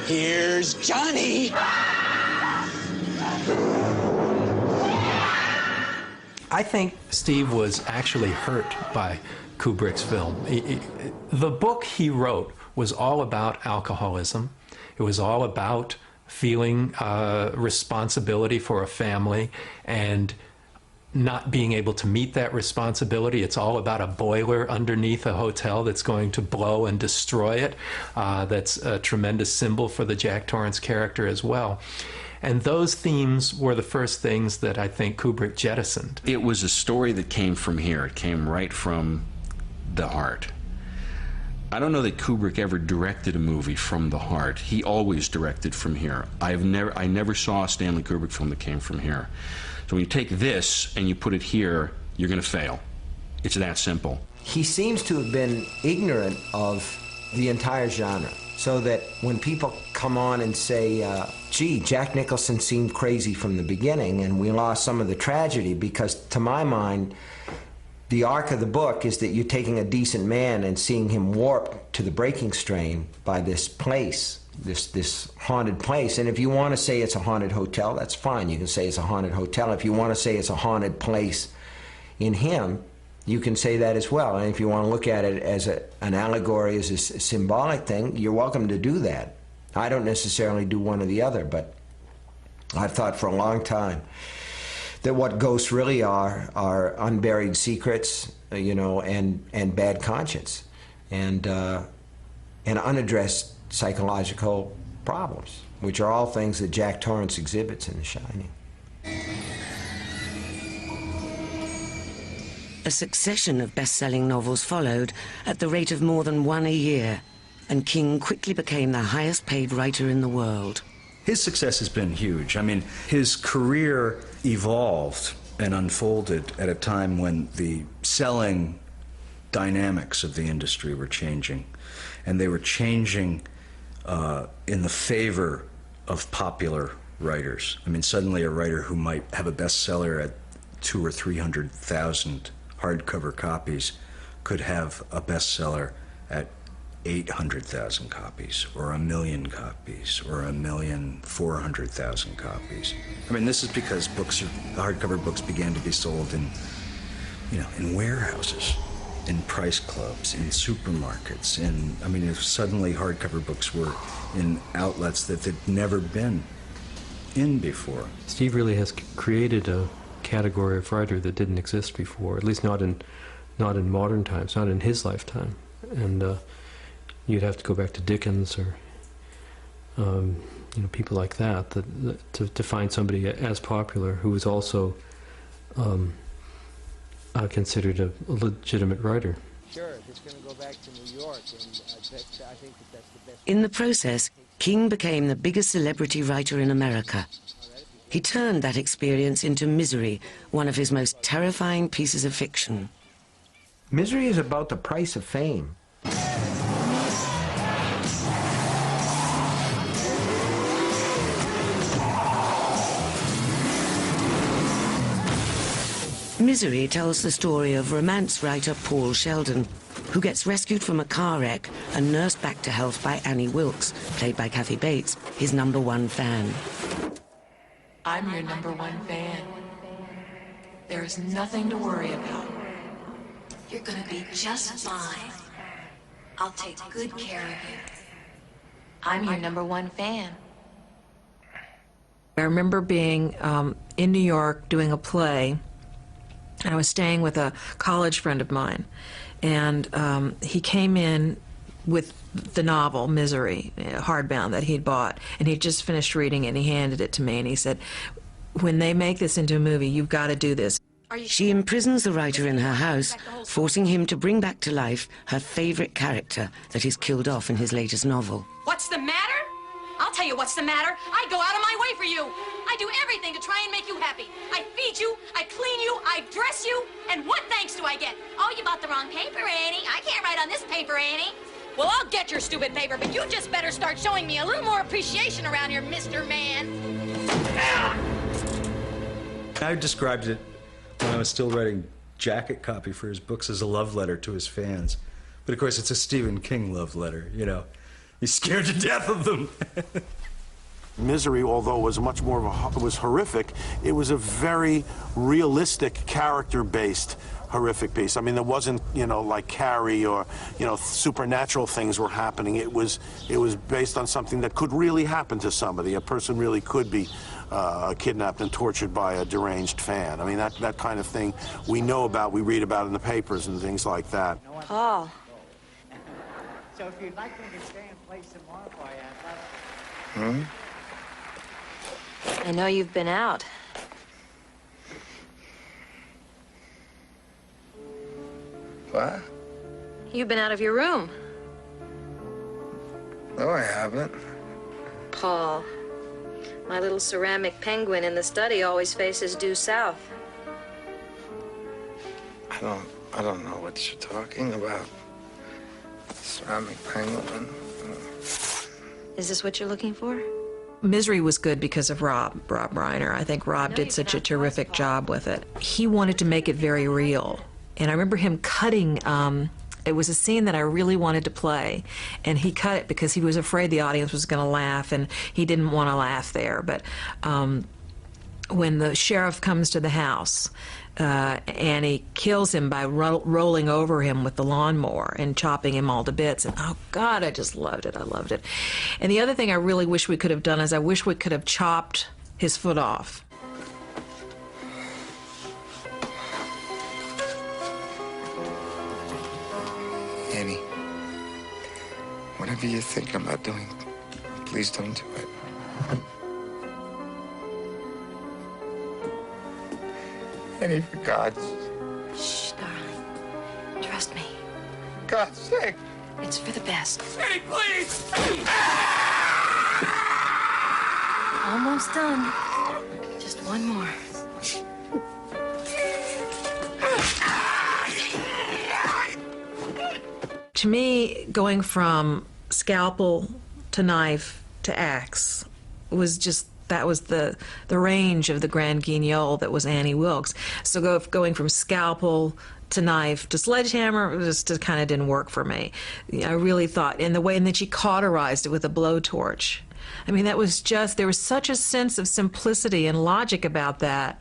Here's Johnny. I think Steve was actually hurt by Kubrick's film. The book he wrote was all about alcoholism. It was all about feeling responsibility for a family and not being able to meet that responsibility. It's all about a boiler underneath a hotel that's going to blow and destroy it. That's a tremendous symbol for the Jack Torrance character as well. And those themes were the first things that I think Kubrick jettisoned. It was a story that came from here. It came right from the heart. I don't know that Kubrick ever directed a movie from the heart. He always directed from here. I never saw a Stanley Kubrick film that came from here. So when you take this and you put it here, you're going to fail. It's that simple. He seems to have been ignorant of the entire genre, so that when people come on and say, gee, Jack Nicholson seemed crazy from the beginning and we lost some of the tragedy, because to my mind, the arc of the book is that you're taking a decent man and seeing him warped to the breaking strain by this place, this haunted place. And if you want to say it's a haunted hotel, that's fine. You can say it's a haunted hotel. If you want to say it's a haunted place in him, you can say that as well. And if you want to look at it as an allegory, as a symbolic thing, you're welcome to do that. I don't necessarily do one or the other, but I've thought for a long time that what ghosts really are unburied secrets, you know, and bad conscience, and unaddressed psychological problems, which are all things that Jack Torrance exhibits in The Shining. A succession of best-selling novels followed at the rate of more than one a year, and King quickly became the highest-paid writer in the world. His success has been huge. I mean, his career evolved and unfolded at a time when the selling dynamics of the industry were changing, and they were changing in the favor of popular writers. I mean, suddenly a writer who might have a bestseller at 200,000 or 300,000 hardcover copies could have a bestseller at 800,000 copies, or 1,000,000 copies, or 1,400,000 copies. I mean, this is because hardcover books began to be sold in, you know, in warehouses, in price clubs, in supermarkets, suddenly hardcover books were in outlets that they'd never been in before. Steve really has created a category of writer that didn't exist before, at least not in modern times, not in his lifetime. And you'd have to go back to Dickens or people like that to find somebody as popular who was also considered a legitimate writer. Sure, it's going to go back to New York, and I think that's the best. In the process, King became the biggest celebrity writer in America. He turned that experience into Misery, one of his most terrifying pieces of fiction. Misery is about the price of fame. Misery tells the story of romance writer Paul Sheldon, who gets rescued from a car wreck and nursed back to health by Annie Wilkes, played by Kathy Bates, his #1 fan. I'm your #1 fan. There is nothing to worry about. You're gonna be just fine. I'll take good care of you. I'm your #1 fan. I remember being in New York doing a play. I was staying with a college friend of mine, and he came in with the novel Misery, hardbound, that he'd bought, and he'd just finished reading it, and he handed it to me, and he said, when they make this into a movie, you've got to do this. She imprisons the writer in her house, forcing him to bring back to life her favorite character that he's killed off in his latest novel. What's the matter? I'll tell you what's the matter. I go out of my way for you. I do everything to try and make you happy. I feed you, I clean you, I dress you, and what thanks do I get? Oh, you bought the wrong paper, Annie. I can't write on this paper, Annie. Well, I'll get your stupid paper, but you just better start showing me a little more appreciation around here, Mr. Man. I described it when I was still writing jacket copy for his books as a love letter to his fans. But of course, it's a Stephen King love letter, you know. He's scared to death of them. Misery, although it was much more of it was horrific, it was a very realistic, character-based horrific piece. I mean, there wasn't, like Carrie or, supernatural things were happening. It was based on something that could really happen to somebody. A person really could be kidnapped and tortured by a deranged fan. I mean, that kind of thing we know about, we read about in the papers and things like that. Paul. So if you'd like me to stay and play some more for you, I'd love it. I know you've been out. What? You've been out of your room. No, I haven't. Paul, my little ceramic penguin in the study always faces due south. I don't know what you're talking about. Ceramic penguin. Is this what you're looking for? Misery was good because of Rob Reiner. I think Rob did such a terrific job with it. He wanted to make it very real. And I remember him cutting, it was a scene that I really wanted to play, and he cut it because he was afraid the audience was going to laugh, and he didn't want to laugh there. But when the sheriff comes to the house, and he kills him by rolling over him with the lawnmower and chopping him all to bits. And oh God, I just loved it. I loved it. And the other thing I really wish we could have done is I wish we could have chopped his foot off. Annie, whatever you think about doing, please don't do it. Annie, for God's... Shh, darling. Trust me. God's sake. It's for the best. Annie, please! Almost done. Just one more. To me, going from scalpel to knife to axe was just, that was the range of the grand guignol that was Annie Wilkes. So going from scalpel to knife to sledgehammer, it just kind of didn't work for me. I really thought, and then she cauterized it with a blowtorch. I mean, that was just, there was such a sense of simplicity and logic about that,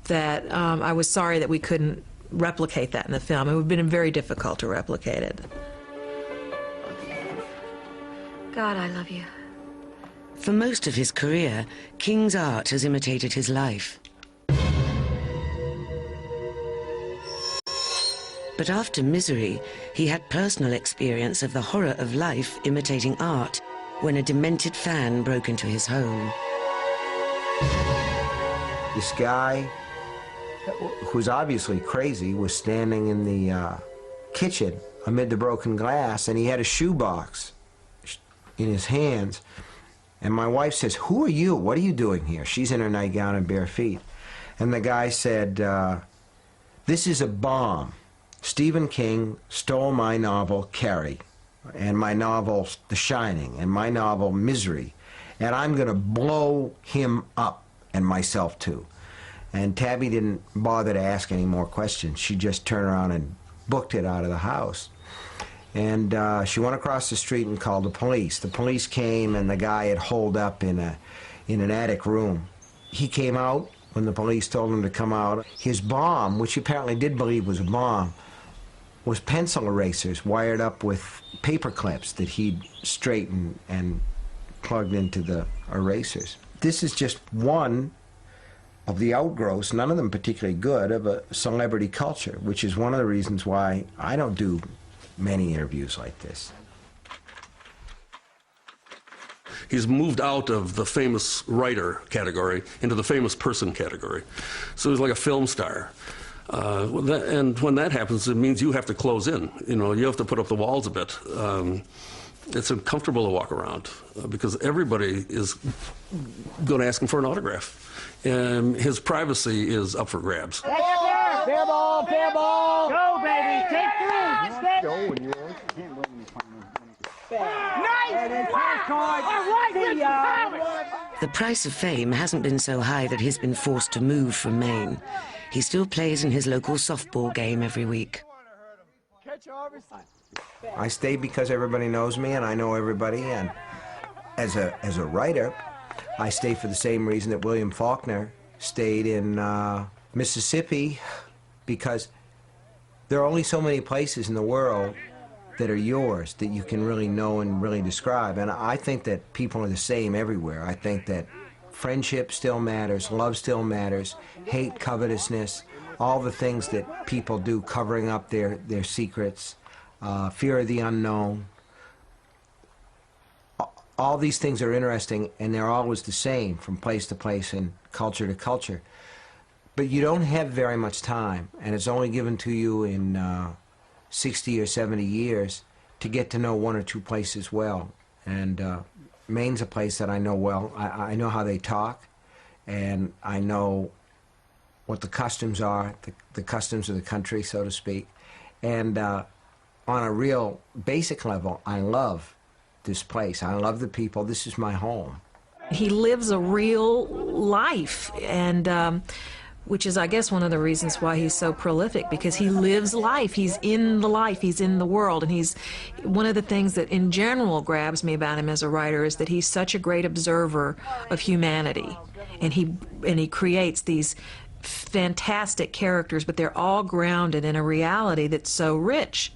that I was sorry that we couldn't replicate that in the film. It would have been very difficult to replicate it. God, I love you. For most of his career, King's art has imitated his life. But after Misery, he had personal experience of the horror of life imitating art when a demented fan broke into his home. This guy, who's obviously crazy, was standing in the kitchen amid the broken glass, and he had a shoebox in his hands. And my wife says, "Who are you? What are you doing here?" She's in her nightgown and bare feet. And the guy said, "This is a bomb. Stephen King stole my novel, Carrie, and my novel, The Shining, and my novel, Misery, and I'm going to blow him up, and myself too." And Tabby didn't bother to ask any more questions. She just turned around and booked it out of the house. And she went across the street and called the police. The police came, and the guy had holed up in an attic room. He came out when the police told him to come out. His bomb, which he apparently did believe was a bomb, was pencil erasers wired up with paper clips that he'd straightened and plugged into the erasers. This is just one of the outgrowths, none of them particularly good, of a celebrity culture, which is one of the reasons why I don't do many interviews like this. He's moved out of the famous writer category into the famous person category. So he's like a film star. And when that happens, it means you have to close in. You know, you have to put up the walls a bit. It's uncomfortable to walk around because everybody is going to ask him for an autograph. And his privacy is up for grabs. Fair ball, fair ball. Go, baby, take three. Go when you want. Nice! All right, The price of fame hasn't been so high that he's been forced to move from Maine. He still plays in his local softball game every week. I stay because everybody knows me and I know everybody, and as a writer, I stay for the same reason that William Faulkner stayed in Mississippi, because there are only so many places in the world that are yours that you can really know and really describe. And I think that people are the same everywhere. I think that friendship still matters, love still matters, hate, covetousness, all the things that people do covering up their secrets, fear of the unknown. All these things are interesting, and they're always the same from place to place and culture to culture. But you don't have very much time, and it's only given to you in 60 or 70 years to get to know one or two places well. And Maine's a place that I know well. I know how they talk, and I know what the customs are, the customs of the country, so to speak. And on a real basic level, I love this place. I love the people. This is my home. He lives a real life, and which is, I guess, one of the reasons why he's so prolific, because he lives life. He's in the life. He's in the world. And he's one of the things that in general grabs me about him as a writer is that he's such a great observer of humanity. And he creates these fantastic characters, but they're all grounded in a reality that's so rich.